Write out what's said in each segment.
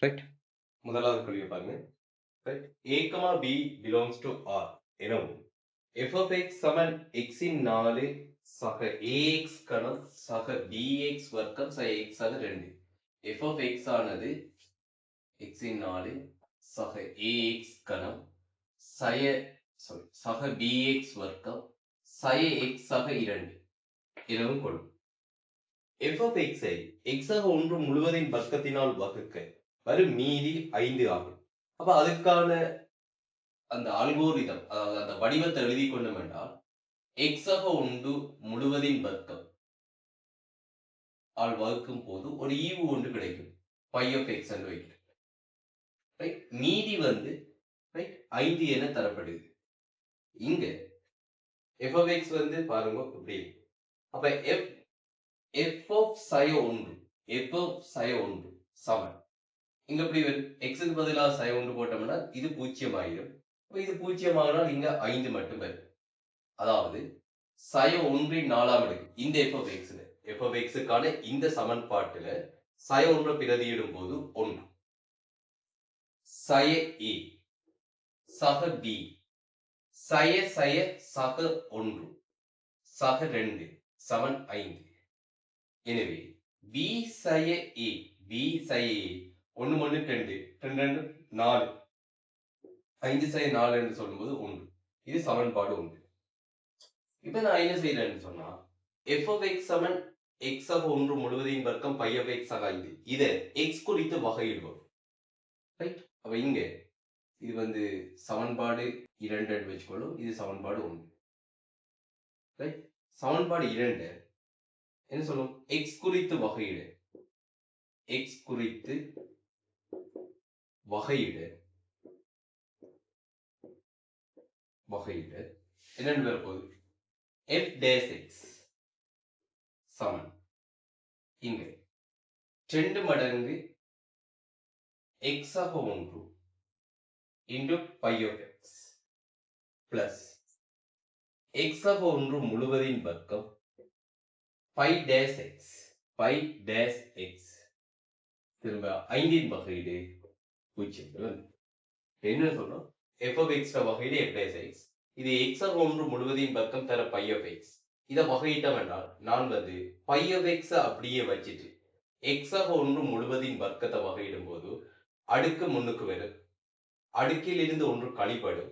Right. முதலாவது கேள்வியை பாருங்க. Right. a, b belongs to R எனவும் f of x சமன் x இன் 4 சக ax கணம் சக bx வர்க்கம் சக x ஆக 2. f of x ஆனது x இன் 4 சக ax கணம் சக bx வர்க்கம் சக x ஆக 2 எனவும் கொள்ளும். f of x I x ஆக ஒன்று முழுவதின் வர்க்கத்தினால் வகுக்க வரும் மீதி 5 ஆகும். அப்ப அதுக்கான அந்த அல்கோரிதம், அதாவது அந்த வடிவத்தை எழுதி கொண்டோம் என்றால் x ஆக ஒன்று முழுவதின் வர்க்கம் ஆல் வகுக்கும் போது ஒரு ஈவு ஒன்று கிடைக்கும். π of x என்று வைக்கிறேன். ரைட். மீதி வந்து ரைட் 5 என தரப்படுது. இங்க f of x வந்து பாருங்க இப்படி. அப்ப f of psi 1 f of psi 1 சமன் இங்க எப்படி வரும்? x க்கு பதிலாக psi 1 போட்டோம்னா இது 0 ஆயிரும். அப்ப இது 0 ஆகினால் இங்க 5 மட்டும் வரும். அதாவது psi 1 இன் 4ஆம் அடுக்கு இந்த f of x f of x க்கான இந்த சமன்பாட்டுல psi 1 பிரதியிடும் போது 1 psi a சக b psi சக 1 சக 2 சமன் 5. எனவே b psi a b psi a 1 1 2 2 2 4 5 psi 4 என்று சொல்லும்போது 1. இது சமன்பாடு 1. இப்ப நான் என்ன செய்யறேன்னு சொன்னா f of x சமன் x ஆக 1 முழுவதின் வர்க்கம் π of x ஆக 5 இதை x குறித்து வகையிடுவோம். ரைட். அப்ப இங்க இது வந்து சமன்பாடு 2 என்று வச்சுக்கொள்ளும். இது சமன்பாடு 1. ரைட். சமன்பாடு 2 என்ன சொல்லும்? x குறித்து வகையிடு x குறித்து வகையிடு என்னன்னு பெற போகுது? f dash x சமன் இங்க 2 மடங்கு x ஆக 1 into π of x plus x ஆக 1 முழுவதின் வர்க்கம் π dash x திரும்ப 5 இன் வகையீடு 0. என்ன சொல்றோம்? f of x வகையீடு f dash x. இது x ஆக 1 முழுவதின் வர்க்கம் தர π of x. இதை வகையிட்டோம் என்றால் நான் வந்து π of x அப்படியே வச்சிட்டு x ஆக 1 முழுவதின் வர்க்கத்தை வகையிடும் போது அடுக்கு முன்னுக்கு வரும். அடுக்கில் இருந்து ஒன்று கழிப்படும்.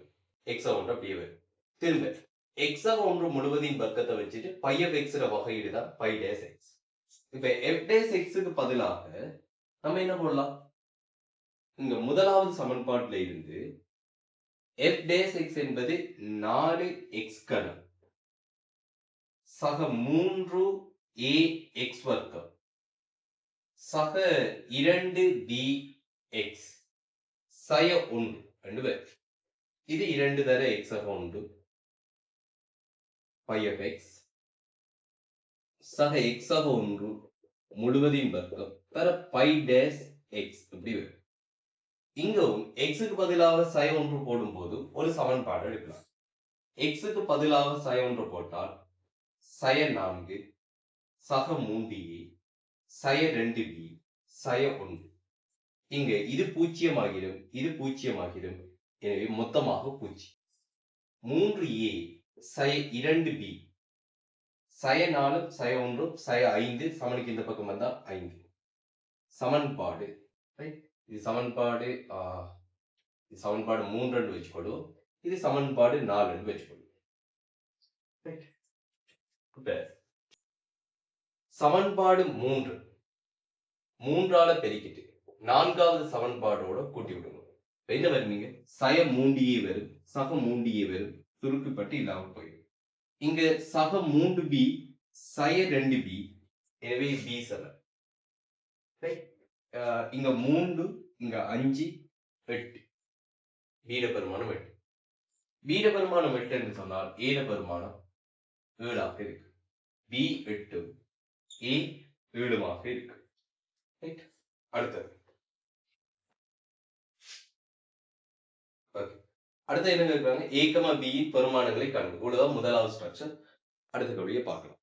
x ஆக 1 அப்படியே வரும். திரும்ப x ஆக 1 முழுவதின் வர்க்கத்தை வச்சுட்டு π of x வகையீடு தான் π dash x. இப்ப f dash x க்கு பதிலாக நம்ம என்ன போடலாம்? இங்க முதலாவது சமன்பாட்டில இருந்து f dash x என்பது 4x கணம் சக 3ax வர்க்கம் சக 2bx சய 1 ரெண்டு பேர். இது 2 தர x ஆக 1 π of x சக x ஆக 1 முழுவதின் வர்க்கம் தர π dash x இப்படி வரும். இங்கும் x க்கு பதிலாக psi 1 போடும்போது ஒரு சமன்பாடு எடுக்கலாம். x க்கு பதிலாக psi 1 போட்டால் psi 4 சக 3a psi 2b psi 1. இங்க இது 0 ஆகிடும், இது 0 ஆகிடும். எனவே மொத்தமாக 0. 3a psi 2b psi 4 psi 1 psi 5 சமனுக்கு இந்த பக்கம் வந்தா 5. சமன்பாடு ரைட். இது சமன்பாடு 3 என்று வச்சுக்கொள்வோம். இது சமன்பாடு 4 என்று வச்சுக்கொள்வோம். ரைட். இப்ப சமன்பாடு 3ஆல பெருக்கிட்டு 4வது சமன்பாடோட கூட்டி விடுங்க. என்ன வருவீங்க? சய 3a வரும், சக 3a வரும், சுருக்குப்பட்டு இல்லாம போயிடும். இங்க சக 3b சய 2b எனவே b7. இங்க 3 இங்க 5 8 b பெருமானம் 8. b பெருமானம் 8 என்று சொன்னால் a பெருமானம் 7 ஆக இருக்கு. b 8 a 7 ஆக இருக்கு. ரைட். அடுத்தது அடுத்து என்ன கேட்கிறாங்க? a, b யின் பெருமானங்களை காண்க. இவ்வளவுதான் முதலாவது ஸ்ட்ரக்சர். அடுத்த கேள்வியை பார்க்கலாம்.